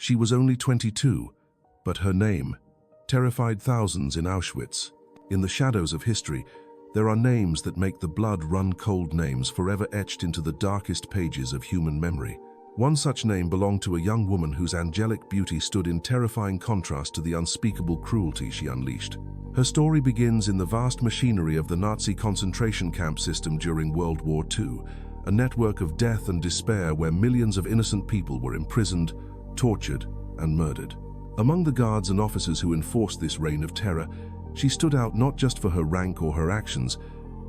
She was only 22, but her name terrified thousands in Auschwitz. In the shadows of history, there are names that make the blood run cold, names forever etched into the darkest pages of human memory. One such name belonged to a young woman whose angelic beauty stood in terrifying contrast to the unspeakable cruelty she unleashed. Her story begins in the vast machinery of the Nazi concentration camp system during World War II, a network of death and despair where millions of innocent people were imprisoned, tortured, and murdered. Among the guards and officers who enforced this reign of terror, she stood out not just for her rank or her actions,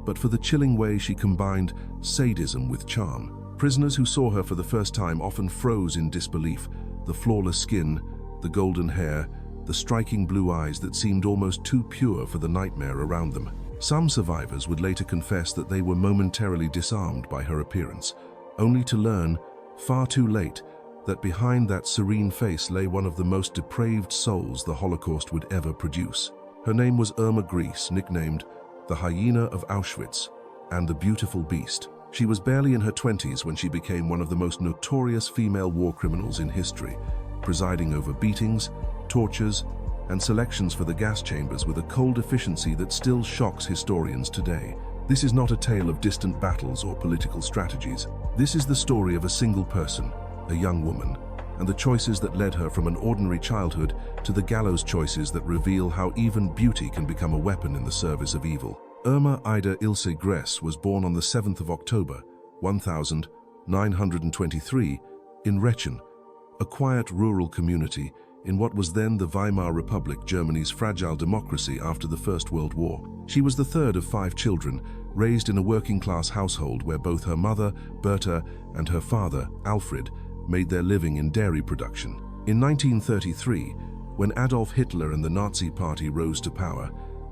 but for the chilling way she combined sadism with charm. Prisoners who saw her for the first time often froze in disbelief. The flawless skin, the golden hair, the striking blue eyes that seemed almost too pure for the nightmare around them. Some survivors would later confess that they were momentarily disarmed by her appearance, only to learn, far too late, that behind that serene face lay one of the most depraved souls the Holocaust would ever produce. Her name was Irma Grese, nicknamed the Hyena of Auschwitz and the Beautiful Beast. She was barely in her 20s when she became one of the most notorious female war criminals in history, presiding over beatings, tortures, and selections for the gas chambers with a cold efficiency that still shocks historians today. This is not a tale of distant battles or political strategies. This is the story of a single person, a young woman, and the choices that led her from an ordinary childhood to the gallows choices that reveal how even beauty can become a weapon in the service of evil. Irma Ida Ilse Grese was born on the 7th of October, 1923, in Rechen, a quiet rural community in what was then the Weimar Republic, Germany's fragile democracy after the First World War. She was the third of 5 children, raised in a working-class household where both her mother, Berta, and her father, Alfred, made their living in dairy production. In 1933, when Adolf Hitler and the Nazi Party rose to power,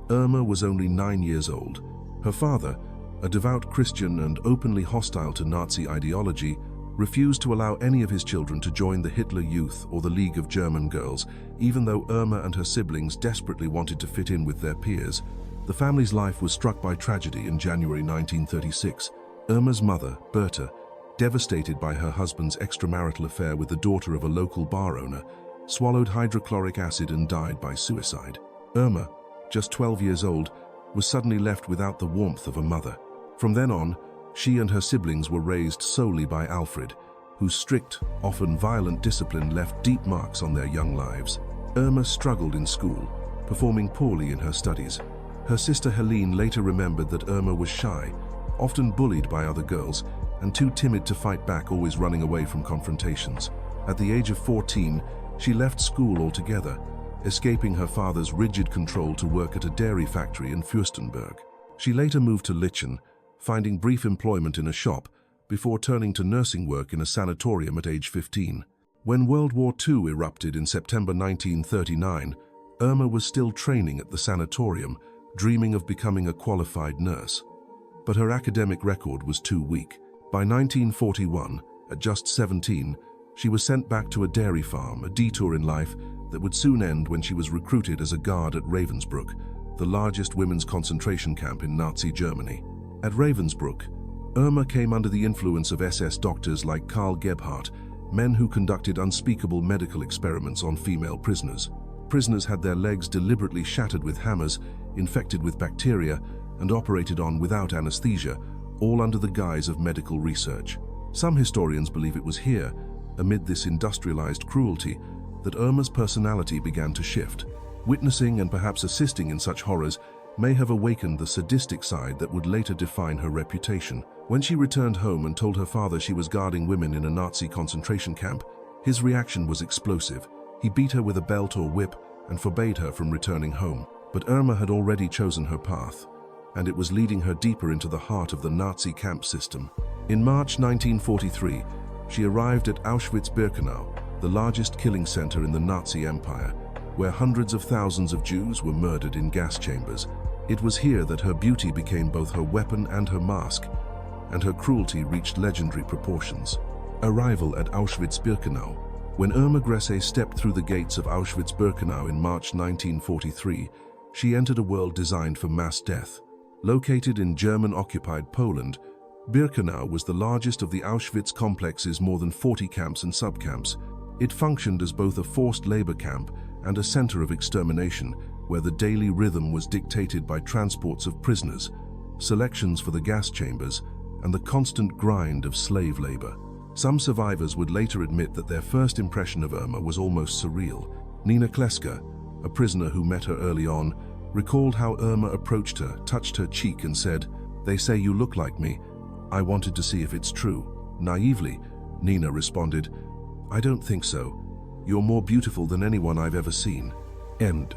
Irma was only 9 years old. Her father, a devout Christian and openly hostile to Nazi ideology, refused to allow any of his children to join the Hitler Youth or the League of German Girls, even though Irma and her siblings desperately wanted to fit in with their peers. The family's life was struck by tragedy in January 1936. Irma's mother, Berta, devastated by her husband's extramarital affair with the daughter of a local bar owner, swallowed hydrochloric acid and died by suicide. Irma, just 12 years old, was suddenly left without the warmth of a mother. From then on, she and her siblings were raised solely by Alfred, whose strict, often violent discipline left deep marks on their young lives. Irma struggled in school, performing poorly in her studies. Her sister Helene later remembered that Irma was shy, often bullied by other girls, and too timid to fight back, always running away from confrontations. At the age of 14, she left school altogether, escaping her father's rigid control to work at a dairy factory in Fürstenberg. She later moved to Lichen, finding brief employment in a shop before turning to nursing work in a sanatorium at age 15. When World War II erupted in September 1939, Irma was still training at the sanatorium, dreaming of becoming a qualified nurse. But her academic record was too weak. By 1941, at just 17, she was sent back to a dairy farm, a detour in life that would soon end when she was recruited as a guard at Ravensbrück, the largest women's concentration camp in Nazi Germany. At Ravensbrück, Irma came under the influence of SS doctors like Karl Gebhardt, men who conducted unspeakable medical experiments on female prisoners. Prisoners had their legs deliberately shattered with hammers, infected with bacteria, and operated on without anesthesia, all under the guise of medical research. Some historians believe it was here, amid this industrialized cruelty, that Irma's personality began to shift. Witnessing and perhaps assisting in such horrors may have awakened the sadistic side that would later define her reputation. When she returned home and told her father she was guarding women in a Nazi concentration camp, his reaction was explosive. He beat her with a belt or whip and forbade her from returning home. But Irma had already chosen her path, and it was leading her deeper into the heart of the Nazi camp system. In March 1943, she arrived at Auschwitz-Birkenau, the largest killing center in the Nazi Empire, where hundreds of thousands of Jews were murdered in gas chambers. It was here that her beauty became both her weapon and her mask, and her cruelty reached legendary proportions. Arrival at Auschwitz-Birkenau. When Irma Grese stepped through the gates of Auschwitz-Birkenau in March 1943, she entered a world designed for mass death. Located in German-occupied Poland, Birkenau was the largest of the Auschwitz complex's more than 40 camps and subcamps, It functioned as both a forced labor camp and a center of extermination, where the daily rhythm was dictated by transports of prisoners, selections for the gas chambers, and the constant grind of slave labor. Some survivors would later admit that their first impression of Irma was almost surreal. Nina Kleska, a prisoner who met her early on, recalled how Irma approached her, touched her cheek and said, "They say you look like me. I wanted to see if it's true." Naively, Nina responded, "I don't think so. You're more beautiful than anyone I've ever seen." End.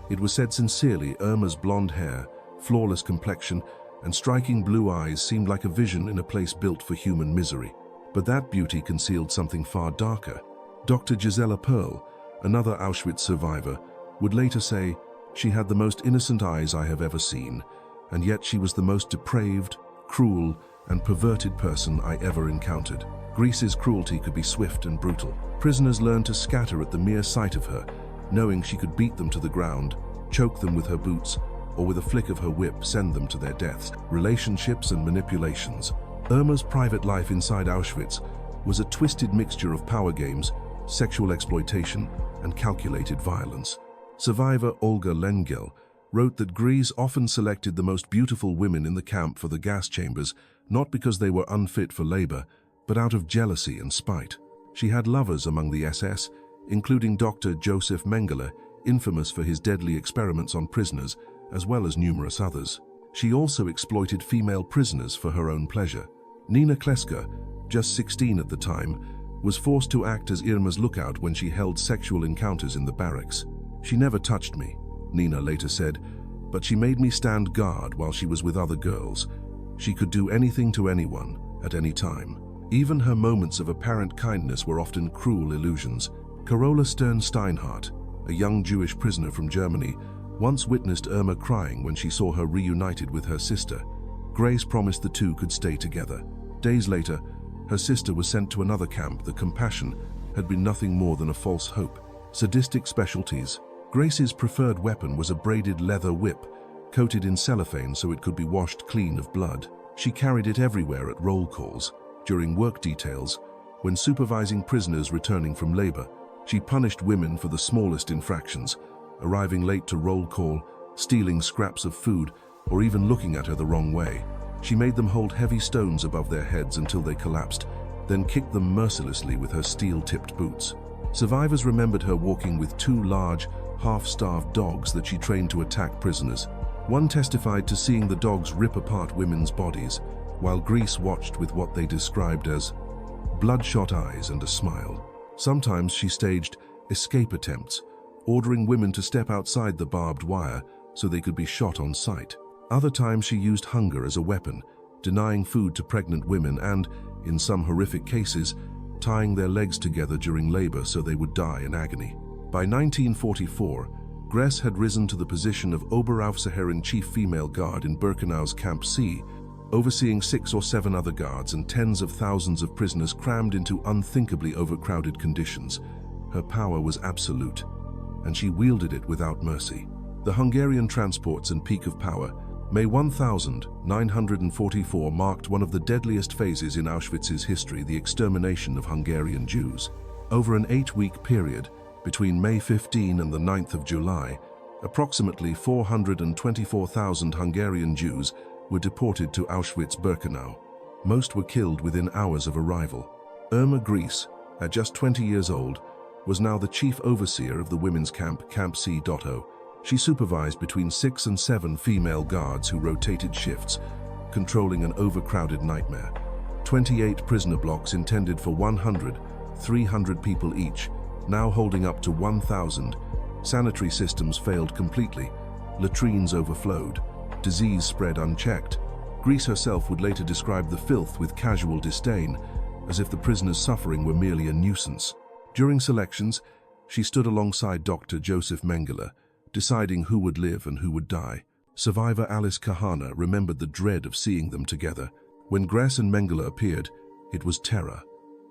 It was said sincerely. Irma's blonde hair, flawless complexion, and striking blue eyes seemed like a vision in a place built for human misery. But that beauty concealed something far darker. Dr. Gisela Perl, another Auschwitz survivor, would later say, "She had the most innocent eyes I have ever seen, and yet she was the most depraved, cruel, and perverted person I ever encountered." Greece's cruelty could be swift and brutal. Prisoners learned to scatter at the mere sight of her, knowing she could beat them to the ground, choke them with her boots, or with a flick of her whip send them to their deaths. Relationships and manipulations. Irma's private life inside Auschwitz was a twisted mixture of power games, sexual exploitation, and calculated violence. Survivor Olga Lengel wrote that Greece often selected the most beautiful women in the camp for the gas chambers, not because they were unfit for labor, but out of jealousy and spite. She had lovers among the SS, including Dr. Joseph Mengele, infamous for his deadly experiments on prisoners, as well as numerous others. She also exploited female prisoners for her own pleasure. Nina Kleska, just 16 at the time, was forced to act as Irma's lookout when she held sexual encounters in the barracks. "She never touched me," Nina later said, "but she made me stand guard while she was with other girls. She could do anything to anyone, at any time." Even her moments of apparent kindness were often cruel illusions. Carola Stern-Steinhardt, a young Jewish prisoner from Germany, once witnessed Irma crying when she saw her reunited with her sister. Grace promised the two could stay together. Days later, her sister was sent to another camp. The compassion had been nothing more than a false hope. Sadistic specialties. Grace's preferred weapon was a braided leather whip, coated in cellophane so it could be washed clean of blood. She carried it everywhere at roll calls, during work details, when supervising prisoners returning from labor. She punished women for the smallest infractions, arriving late to roll call, stealing scraps of food, or even looking at her the wrong way. She made them hold heavy stones above their heads until they collapsed, then kicked them mercilessly with her steel-tipped boots. Survivors remembered her walking with two large, half-starved dogs that she trained to attack prisoners. One testified to seeing the dogs rip apart women's bodies, while Greece watched with what they described as bloodshot eyes and a smile. Sometimes she staged escape attempts, ordering women to step outside the barbed wire so they could be shot on sight. Other times she used hunger as a weapon, denying food to pregnant women and, in some horrific cases, tying their legs together during labor so they would die in agony. By 1944, Grese had risen to the position of Oberaufseherin chief female guard in Birkenau's Camp C, overseeing 6 or 7 other guards and tens of thousands of prisoners crammed into unthinkably overcrowded conditions. Her power was absolute, and she wielded it without mercy. The Hungarian transports and peak of power. May 1944 marked one of the deadliest phases in Auschwitz's history, the extermination of Hungarian Jews. Over an 8-week period, between May 15 and the 9th of July, approximately 424,000 Hungarian Jews were deported to Auschwitz-Birkenau. Most were killed within hours of arrival. Irma Grese, at just 20 years old, was now the chief overseer of the women's camp, Camp C.O. She supervised between 6 and 7 female guards who rotated shifts, controlling an overcrowded nightmare. 28 prisoner blocks intended for 300 people each, now holding up to 1,000. Sanitary systems failed completely. Latrines overflowed. Disease spread unchecked. Grese herself would later describe the filth with casual disdain, as if the prisoners' suffering were merely a nuisance. During selections, she stood alongside Dr. Joseph Mengele, deciding who would live and who would die. Survivor Alice Kahana remembered the dread of seeing them together. When Grese and Mengele appeared, it was terror.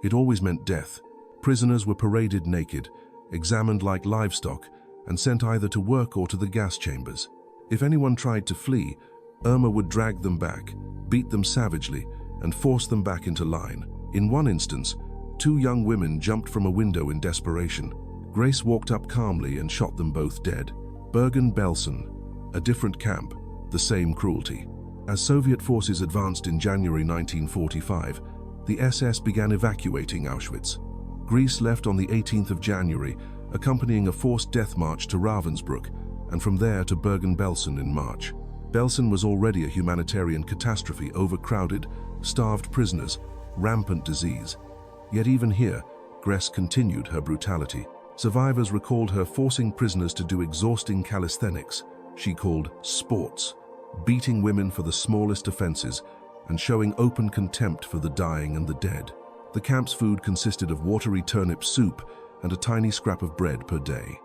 It always meant death. Prisoners were paraded naked, examined like livestock, and sent either to work or to the gas chambers. If anyone tried to flee, Irma would drag them back, beat them savagely, and force them back into line. In one instance, Two young women jumped from a window in desperation. Grese walked up calmly and shot them both dead. Bergen-Belsen, a different camp, the same cruelty. As Soviet forces advanced in January 1945, the SS began evacuating Auschwitz. Grese left on the 18th of January, accompanying a forced death march to Ravensbrück, and from there to Bergen-Belsen in March. Belsen was already a humanitarian catastrophe: overcrowded, starved prisoners, rampant disease. Yet even here, Grese continued her brutality. Survivors recalled her forcing prisoners to do exhausting calisthenics she called sports, beating women for the smallest offenses, and showing open contempt for the dying and the dead. The camp's food consisted of watery turnip soup and a tiny scrap of bread per day.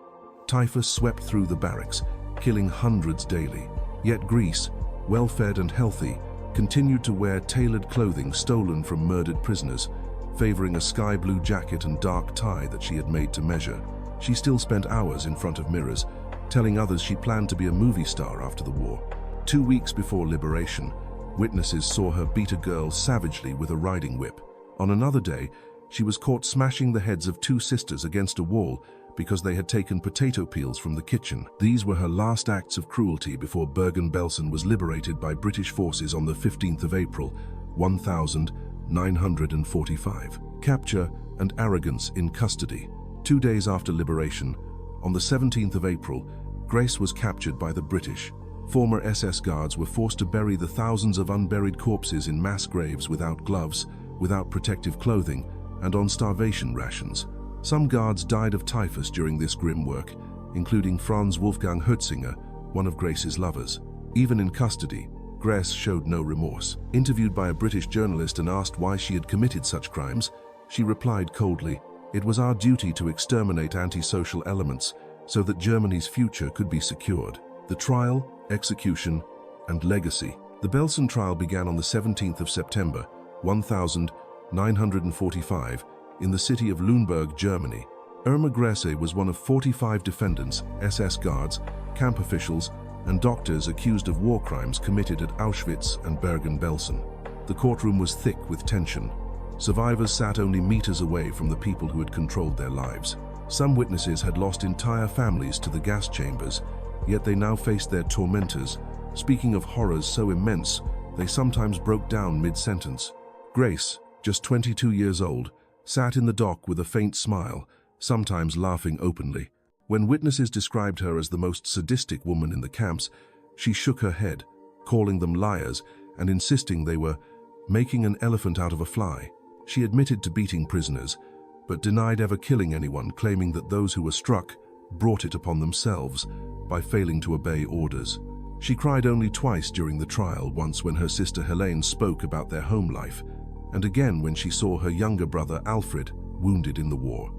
Typhus swept through the barracks, killing hundreds daily. Yet Grese, well-fed and healthy, continued to wear tailored clothing stolen from murdered prisoners, favoring a sky blue jacket and dark tie that she had made to measure. She still spent hours in front of mirrors, telling others she planned to be a movie star after the war. 2 weeks before liberation, witnesses saw her beat a girl savagely with a riding whip. On another day, she was caught smashing the heads of 2 sisters against a wall because they had taken potato peels from the kitchen. These were her last acts of cruelty before Bergen-Belsen was liberated by British forces on the 15th of April, 1945. Capture and arrogance in custody. 2 days after liberation, on the 17th of April, Grese was captured by the British. Former SS guards were forced to bury the thousands of unburied corpses in mass graves without gloves, without protective clothing, and on starvation rations. Some guards died of typhus during this grim work, including Franz Wolfgang Hertzinger, one of Grese's lovers. Even in custody, Grese showed no remorse. Interviewed by a British journalist and asked why she had committed such crimes, she replied coldly, "It was our duty to exterminate antisocial elements so that Germany's future could be secured." The trial, execution, and legacy. The Belsen trial began on the 17th of September, 1945, in the city of Lüneburg, Germany. Irma Grese was one of 45 defendants, SS guards, camp officials, and doctors accused of war crimes committed at Auschwitz and Bergen-Belsen. The courtroom was thick with tension. Survivors sat only meters away from the people who had controlled their lives. Some witnesses had lost entire families to the gas chambers, yet they now faced their tormentors, speaking of horrors so immense they sometimes broke down mid-sentence. Grese, just 22 years old, sat in the dock with a faint smile, sometimes laughing openly. When witnesses described her as the most sadistic woman in the camps, she shook her head, calling them liars and insisting they were making an elephant out of a fly. She admitted to beating prisoners, but denied ever killing anyone, claiming that those who were struck brought it upon themselves by failing to obey orders. She cried only twice during the trial, once when her sister Helene spoke about their home life, and again when she saw her younger brother Alfred wounded in the war.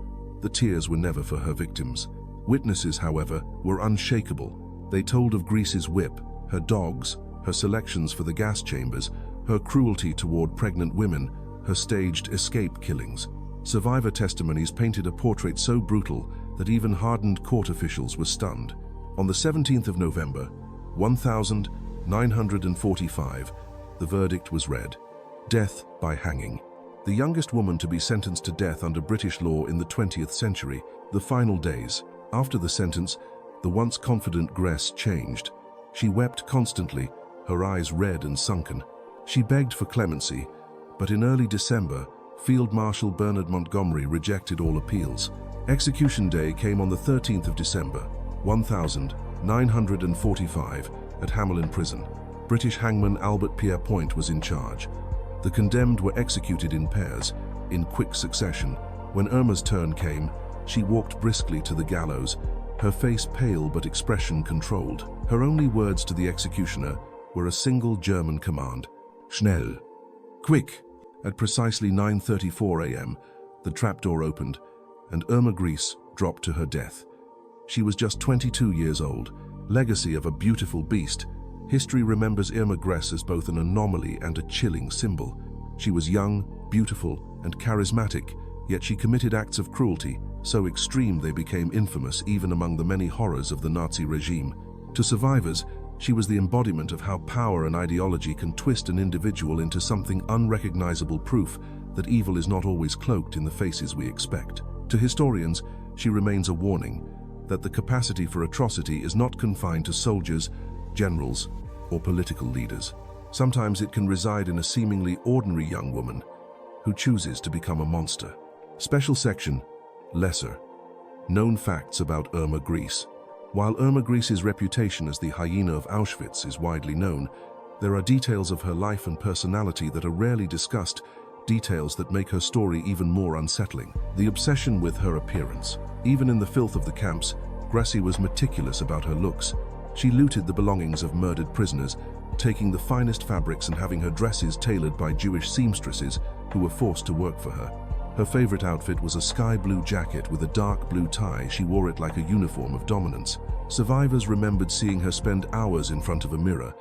The tears were never for her victims. Witnesses, however, were unshakable. They told of Grese's whip, her dogs, her selections for the gas chambers, her cruelty toward pregnant women, her staged escape killings. Survivor testimonies painted a portrait so brutal that even hardened court officials were stunned. On the 17th of November, 1945, the verdict was read: death by hanging. The youngest woman to be sentenced to death under British law in the 20th century. The final days. After the sentence, the once confident Grese changed. She wept constantly, her eyes red and sunken. She begged for clemency, but in early December, Field Marshal Bernard Montgomery rejected all appeals. Execution day came on the 13th of December, 1945, at Hamelin Prison. British hangman Albert Pierrepoint was in charge. The condemned were executed in pairs, in quick succession. When Irma's turn came, she walked briskly to the gallows, her face pale but expression controlled. Her only words to the executioner were a single German command: "Schnell!" Quick! At precisely 9:34 a.m., the trapdoor opened, and Irma Grese dropped to her death. She was just 22 years old, legacy of a beautiful beast. History remembers Irma Grese as both an anomaly and a chilling symbol. She was young, beautiful, and charismatic, yet she committed acts of cruelty, so extreme they became infamous even among the many horrors of the Nazi regime. To survivors, She was the embodiment of how power and ideology can twist an individual into something unrecognizable, proof that evil is not always cloaked in the faces we expect. To historians, she remains a warning that the capacity for atrocity is not confined to soldiers, generals, or political leaders. Sometimes it can reside in a seemingly ordinary young woman who chooses to become a monster. Special section, Lesser. Known facts about Irma Grese. While Irma Grese's reputation as the Hyena of Auschwitz is widely known, there are details of her life and personality that are rarely discussed, details that make her story even more unsettling. The obsession with her appearance. Even in the filth of the camps, Grese was meticulous about her looks. She looted the belongings of murdered prisoners, taking the finest fabrics and having her dresses tailored by Jewish seamstresses who were forced to work for her. Her favorite outfit was a sky blue jacket with a dark blue tie. She wore it like a uniform of dominance. Survivors remembered seeing her spend hours in front of a mirror,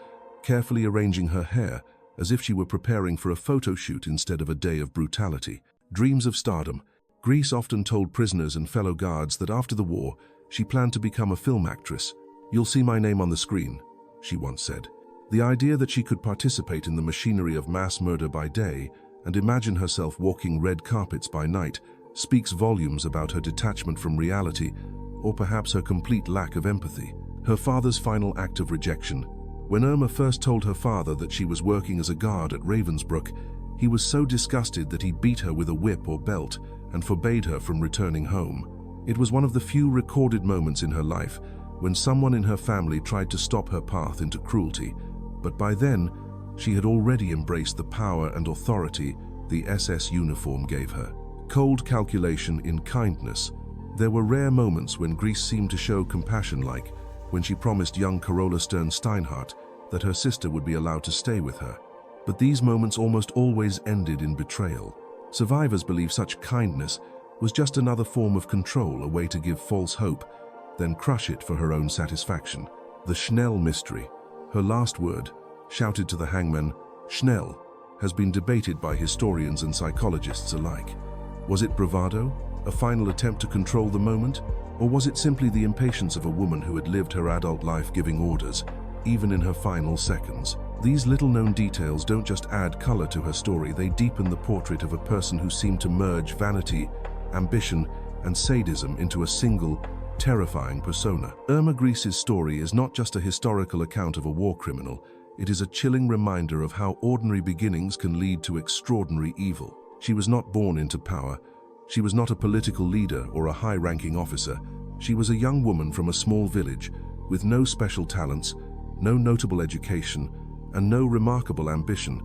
carefully arranging her hair as if she were preparing for a photo shoot instead of a day of brutality. Dreams of stardom. Grese often told prisoners and fellow guards that after the war, she planned to become a film actress. "You'll see my name on the screen," she once said. The idea that she could participate in the machinery of mass murder by day and imagine herself walking red carpets by night speaks volumes about her detachment from reality, or perhaps her complete lack of empathy. Her father's final act of rejection. When Irma first told her father that she was working as a guard at Ravensbrück, he was so disgusted that he beat her with a whip or belt and forbade her from returning home. It was one of the few recorded moments in her life when someone in her family tried to stop her path into cruelty, but by then, she had already embraced the power and authority the SS uniform gave her. Cold calculation in kindness. There were rare moments when Grese seemed to show compassion, like when she promised young Carola Stern-Steinhardt that her sister would be allowed to stay with her. But these moments almost always ended in betrayal. Survivors believe such kindness was just another form of control, a way to give false hope, then crush it for her own satisfaction. The Schnell mystery. Her last word, shouted to the hangman, "Schnell," has been debated by historians and psychologists alike. Was it bravado, a final attempt to control the moment, or was it simply the impatience of a woman who had lived her adult life giving orders, even in her final seconds? These little-known details don't just add color to her story, they deepen the portrait of a person who seemed to merge vanity, ambition, and sadism into a single, terrifying persona. Irma Grese's story is not just a historical account of a war criminal, it is a chilling reminder of how ordinary beginnings can lead to extraordinary evil. She was not born into power. She was not a political leader or a high-ranking officer. She was a young woman from a small village with no special talents, no notable education, and no remarkable ambition,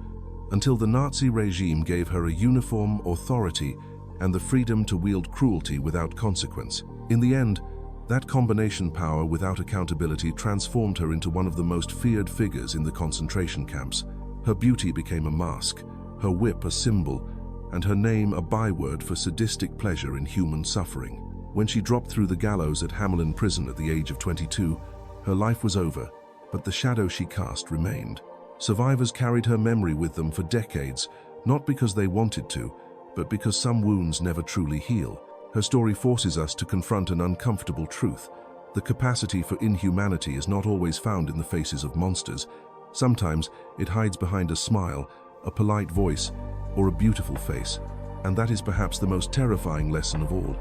until the Nazi regime gave her a uniform, authority, and the freedom to wield cruelty without consequence. In the end, that combination, power without accountability, transformed her into one of the most feared figures in the concentration camps. Her beauty became a mask, her whip a symbol, and her name a byword for sadistic pleasure in human suffering. When she dropped through the gallows at Hamelin prison at the age of 22, her life was over, but the shadow she cast remained. Survivors carried her memory with them for decades, not because they wanted to, but because some wounds never truly heal. Her story forces us to confront an uncomfortable truth. The capacity for inhumanity is not always found in the faces of monsters. Sometimes it hides behind a smile, a polite voice, or a beautiful face. And that is perhaps the most terrifying lesson of all.